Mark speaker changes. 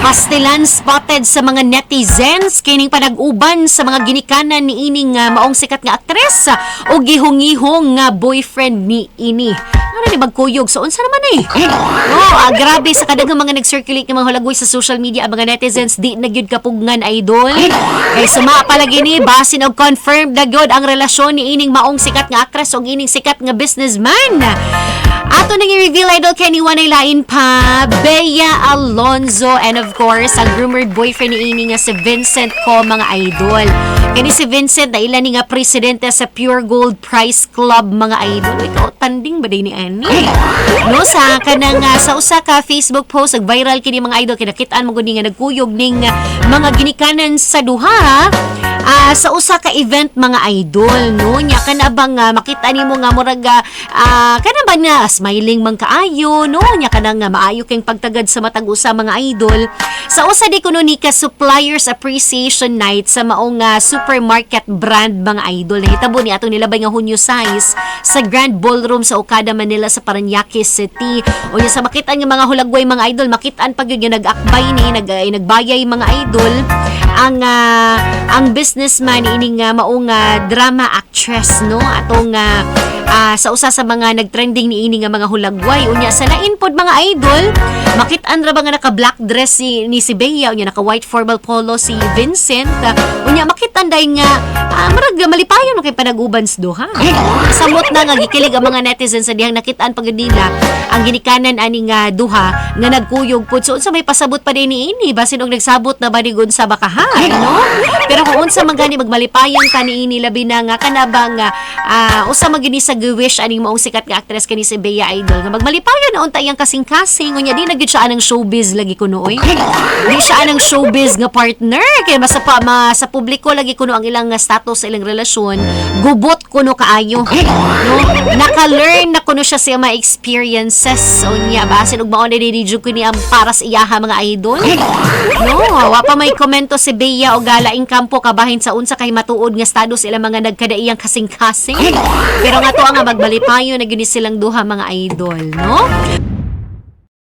Speaker 1: Pastilan spotted sa mga netizens kining panag-uban sa mga ginikanan ni ining maong sikat nga aktres o gihungihong nga boyfriend ni ini. Ano ni magkuyog? So, unsa naman grabe sa kadagang mga nag-circulate ng mga hulagoy sa social media ang mga netizens di na gyud kapugngan idol. Kay suma palagi ni basin og confirmed na gyud ang relasyon ni ining maong sikat nga aktres o ining sikat nga businessman. Ato nang i-reveal idol kay ni Wanay lain pa Bea Alonzo and of course ang rumored boyfriend ni ini nga si Vincent ko mga idol. Kani si Vincent na ilan ni nga presidente sa Pure Gold Prize Club mga idol. Ikaw tanding ba din ni ani? No sa kanang sa usa ka Facebook post nag-viral kini mga idol kinakitaan mo gud nga nagkuyog ning mga ginikanan sa duha. Sa usa ka event mga idol no nya kana bang makita nimo nga murag kana ba na smiling man kaayo no nya kana nga maayo kay pagtagad sa matag usa mga idol sa usa di kuno ni ka suppliers appreciation night sa maong supermarket brand mga idol nahitabo ni atong nilabay nga Hunyo 6 sa Grand Ballroom sa Okada Manila sa Parañaque City o nya sa makitaan nga mga hulagway mga idol makitaan pag yun nga nag-akbay ni nagbayay mga idol ang businessman ining maong drama actress no atong sa usa sa mga nagtrending ni ini nga mga hulagway unya sa lain pod mga idol makit-an ra ba nga naka black dress ni si Bea unya naka white formal polo si Vincent unya makit-an day nga murag malipayon kay panag-uban sa duha samot na nga gikilig ang mga netizens sa dihang nakit-an pagud nila ang ginikanan ani nga duha nga nagkuyog pod so unsa may pasabot pa din ni ini basin og nagsabot na banigon sa bakahan no pero kung unsa man gani magmalipayon ka ni ini labi na nga kanabang usa magini sa wish aning maong sikat nga aktres kani si Bea idol nga magmalipayon na unta iyang kasing-kasing unya di na gyud siya anang showbiz lagi kuno oy di siya anang showbiz nga partner kay sa publiko lagi kuno ang ilang status sa ilang relasyon gubot kuno kaayo no naka-learn na kuno siya sa mga experiences unya basin og mao na dinidyo kini ang para sa iyaha mga idol no wa pa may komento si Bea o galaing kampo kabahin sa unsa kay matuod nga status ilang mga nagkadaiyang kasing-kasing pero nga to nga magbalipayo na gini silang duha mga idol no